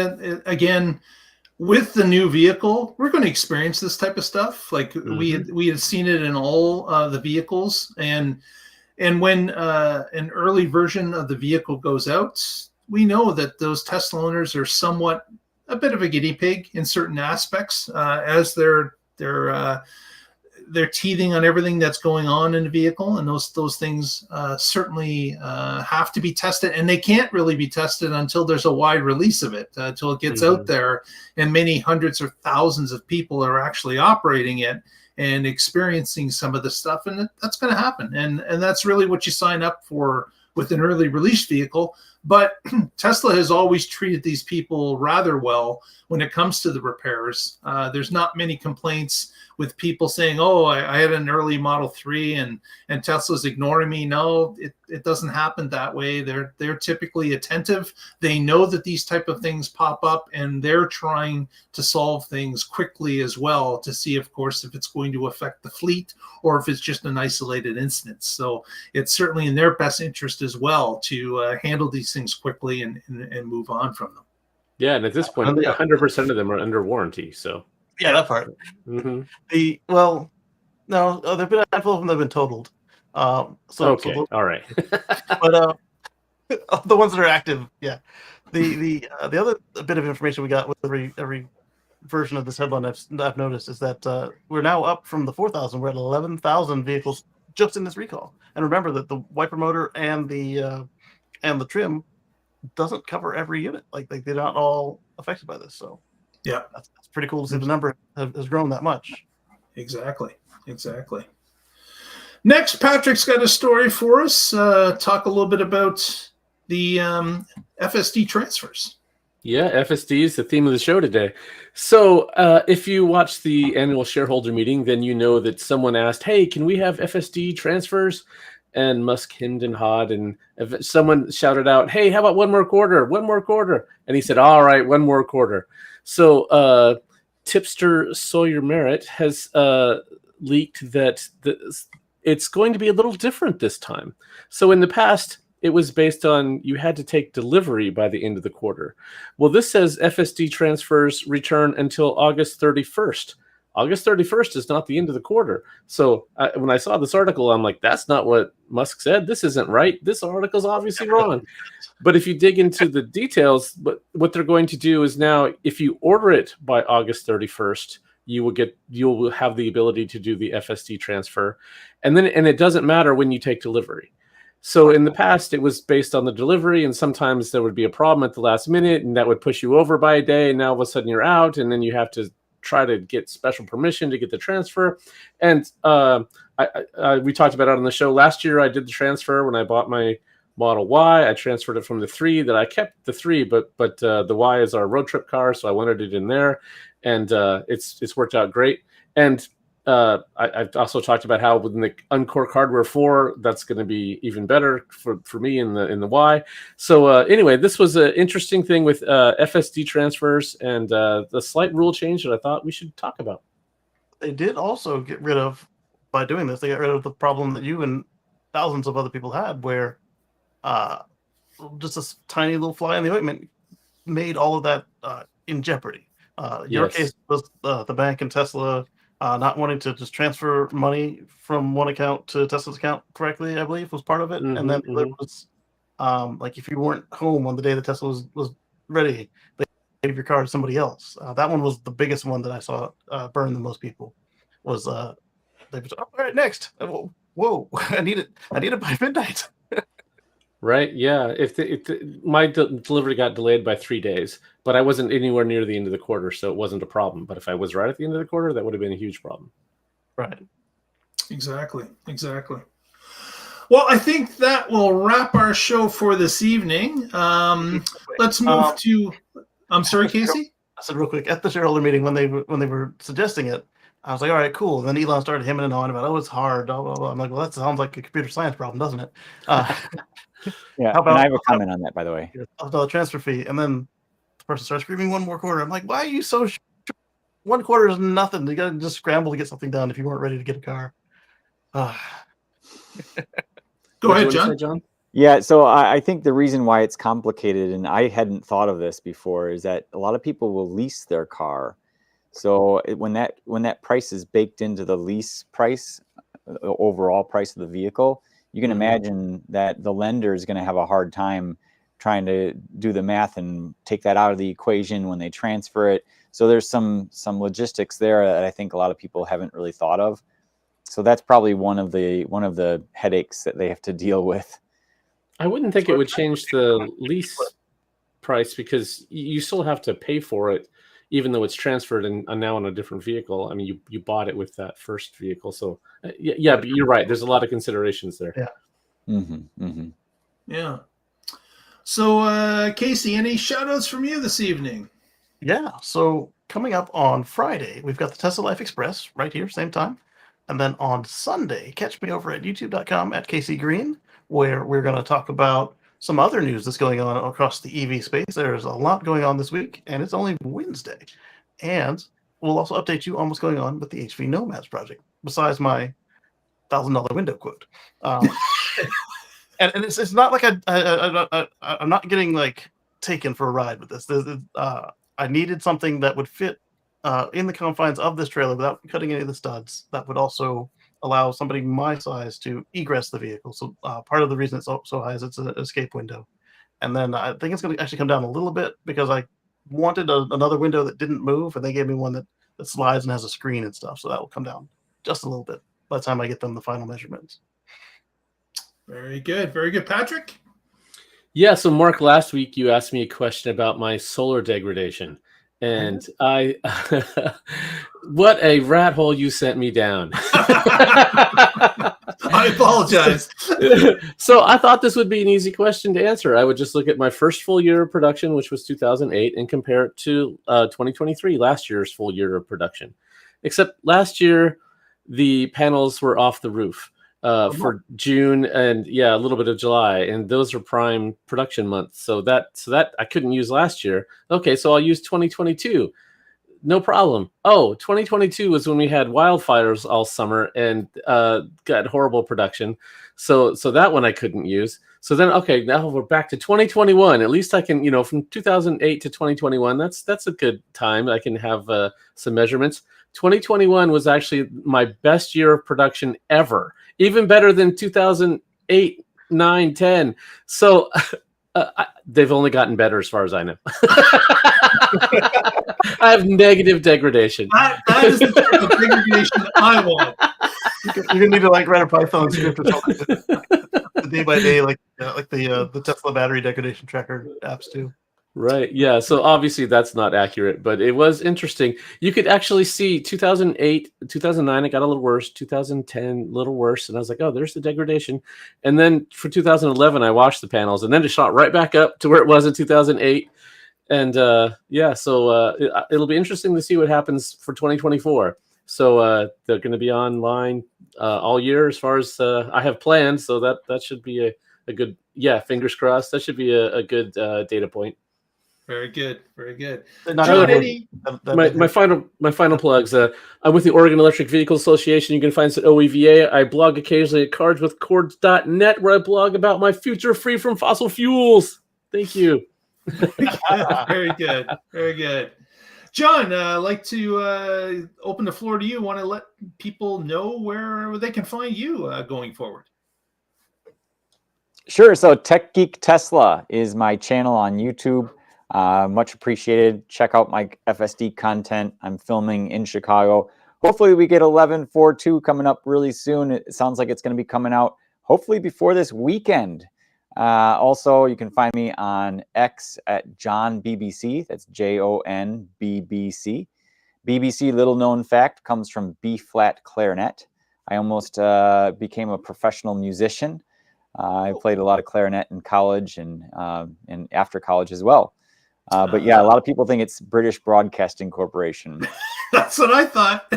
again, with the new vehicle, we're going to experience this type of stuff. Like we had seen it in all the vehicles, and when an early version of the vehicle goes out, we know that those Tesla owners are somewhat a bit of a guinea pig in certain aspects, as they're teething on everything that's going on in the vehicle, and those things certainly have to be tested, and they can't really be tested until there's a wide release of it, until it gets out there and many hundreds or thousands of people are actually operating it and experiencing some of the stuff, and that's going to happen, and that's really what you sign up for with an early release vehicle. But Tesla has always treated these people rather well when it comes to the repairs. There's not many complaints with people saying, oh, I had an early Model 3 and Tesla's ignoring me. No, it doesn't happen that way. They're typically attentive. They know that these type of things pop up, and they're trying to solve things quickly as well to see, of course, if it's going to affect the fleet or if it's just an isolated instance. So it's certainly in their best interest as well to handle these things quickly and move on from them. Yeah, and at this point, 100% of them are under warranty. So yeah, that part. No, there've been a handful of them that have been totaled. Okay, all right. But the ones that are active, yeah. The other bit of information we got with every version of this headline I've noticed is that we're now up from the 4,000. We're at 11,000 vehicles just in this recall. And remember that the wiper motor and the trim doesn't cover every unit. Like they're not all affected by this. So yeah, that's pretty cool to see the number has grown that much. Exactly. Next, Patrick's got a story for us. Talk a little bit about the FSD transfers. Yeah, FSD is the theme of the show today. So if you watch the annual shareholder meeting, then you know that someone asked, hey, can we have FSD transfers? And Musk hemmed and hawed, and someone shouted out, hey, how about one more quarter? And he said, all right, one more quarter. So tipster Sawyer Merritt has leaked that it's going to be a little different this time. So in the past, it was based on you had to take delivery by the end of the quarter. Well, this says FSD transfers return until August 31st. August 31st is not the end of the quarter. So when I saw this article, I'm like, that's not what Musk said. This isn't right. This article's obviously wrong. But if you dig into the details, what they're going to do is now, if you order it by August 31st, you will have the ability to do the FSD transfer. And it doesn't matter when you take delivery. So in the past, it was based on the delivery, and sometimes there would be a problem at the last minute, and that would push you over by a day, and now all of a sudden you're out, and then you have to try to get special permission to get the transfer. And we talked about it on the show last year. I did the transfer when I bought my Model Y. I transferred it from the 3 that I kept the 3, but the Y is our road trip car, so I wanted it in there, and it's worked out great. And I've also talked about how with the Uncork Hardware 4, that's going to be even better for me in the Y. So anyway, this was an interesting thing with FSD transfers and the slight rule change that I thought we should talk about. They did also get rid of, by doing this, they got rid of the problem that you and thousands of other people had, where just a tiny little fly in the ointment made all of that in jeopardy. Your case was the bank and Tesla not wanting to just transfer money from one account to Tesla's account correctly, I believe, was part of it. And then the other was like if you weren't home on the day that Tesla was ready, they gave your car to somebody else. That one was the biggest one that I saw burn the most people. Was they were all right, next. Whoa, I need it by midnight. Right. Yeah. If my delivery got delayed by 3 days, but I wasn't anywhere near the end of the quarter, so it wasn't a problem. But if I was right at the end of the quarter, that would have been a huge problem. Right. Exactly. Well, I think that will wrap our show for this evening. Let's move to. I'm sorry, Casey. I said real quick at the shareholder meeting when they were suggesting it, I was like, all right, cool. And then Elon started hemming and hawing about, oh, it's hard. Blah, blah, blah. I'm like, well, that sounds like a computer science problem, doesn't it? Yeah, and I have a comment on that, by the way. $1 transfer fee, and then the person starts screaming one more quarter. I'm like, why are you so sure? 1 quarter is nothing. You got to just scramble to get something done if you weren't ready to get a car. Go ahead, John. Yeah, so I think the reason why it's complicated, and I hadn't thought of this before, is that a lot of people will lease their car. So when that price is baked into the lease price, the overall price of the vehicle, you can imagine that the lender is going to have a hard time trying to do the math and take that out of the equation when they transfer it. So there's some logistics there that I think a lot of people haven't really thought of. So that's probably one of the headaches that they have to deal with. I wouldn't think it would change the lease price because you still have to pay for it, even though it's transferred and now on a different vehicle. I mean, you bought it with that first vehicle. So yeah, but you're right. There's a lot of considerations there. Yeah. Yeah. So Casey, any shout outs from you this evening? Yeah. So coming up on Friday, we've got the Tesla Life Express right here, same time. And then on Sunday, catch me over at youtube.com/KCGreen, where we're going to talk about some other news that's going on across the EV space. There's a lot going on this week, and it's only Wednesday. And we'll also update you on what's going on with the HV Nomads project, besides my $1,000 window quote. And it's not like I'm not getting like taken for a ride with this. I needed something that would fit in the confines of this trailer without cutting any of the studs. That would also allow somebody my size to egress the vehicle. So part of the reason it's so high is it's an escape window. And then I think it's going to actually come down a little bit because I wanted another window that didn't move, and they gave me one that slides and has a screen and stuff. So that will come down just a little bit by the time I get them the final measurements. Very good. Very good. Patrick? Yeah, so Mark, last week you asked me a question about my solar degradation. And what a rat hole you sent me down. I apologize. So I thought this would be an easy question to answer. I would just look at my first full year of production, which was 2008, and compare it to 2023, last year's full year of production. Except last year, the panels were off the roof for June and a little bit of July, and those are prime production months. So that I couldn't use last year. Okay, so I'll use 2022. No problem. Oh, 2022 was when we had wildfires all summer and got horrible production. So that one I couldn't use. So then, okay, now we're back to 2021. At least I can, from 2008 to 2021, that's a good time. I can have some measurements. 2021 was actually my best year of production ever, even better than 2008, 9, 10. So they've only gotten better as far as I know. I have negative degradation. That is the type of degradation I want. You're gonna need to write a Python script or something, day by day, like the Tesla battery degradation tracker apps too. Right. Yeah. So obviously that's not accurate, but it was interesting. You could actually see 2008, 2009, it got a little worse. 2010, a little worse. And I was like, oh, there's the degradation. And then for 2011, I washed the panels, and then it shot right back up to where it was in 2008. And so it'll be interesting to see what happens for 2024. So they're going to be online all year as far as I have planned. So that should be a good, fingers crossed. That should be a good data point. Very good. Very good. John, my final plugs. I'm with the Oregon Electric Vehicle Association. You can find us at OEVA. I blog occasionally at cardswithcords.net, where I blog about my future free from fossil fuels. Thank you. Very good. Very good. John, I'd like to open the floor to you. Want to let people know where they can find you going forward? Sure. So TechGeek Tesla is my channel on YouTube. Much appreciated. Check out my FSD content. I'm filming in Chicago. Hopefully we get 11.4.2 coming up really soon. It sounds like it's going to be coming out hopefully before this weekend. Also, you can find me on X at Jonbbc. That's JONBBC. BBC, little known fact, comes from B-flat clarinet. I almost became a professional musician. I played a lot of clarinet in college and after college as well. But yeah, a lot of people think it's British Broadcasting Corporation. That's what I thought.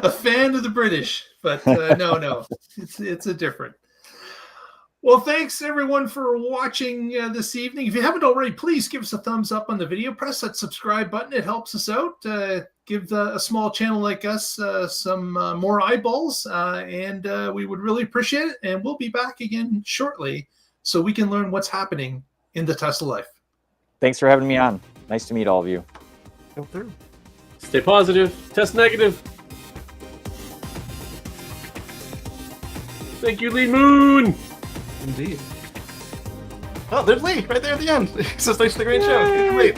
A fan of the British, but no, it's a different. Well, thanks everyone for watching this evening. If you haven't already, please give us a thumbs up on the video. Press that subscribe button. It helps us out. Give a small channel like us some more eyeballs, and we would really appreciate it. And we'll be back again shortly so we can learn what's happening in the Tesla life. Thanks for having me on. Nice to meet all of you. Go through. Stay positive. Test negative. Thank you, Lee Moon. Indeed. Oh, there's Lee right there at the end. It says thanks for the great show. Great.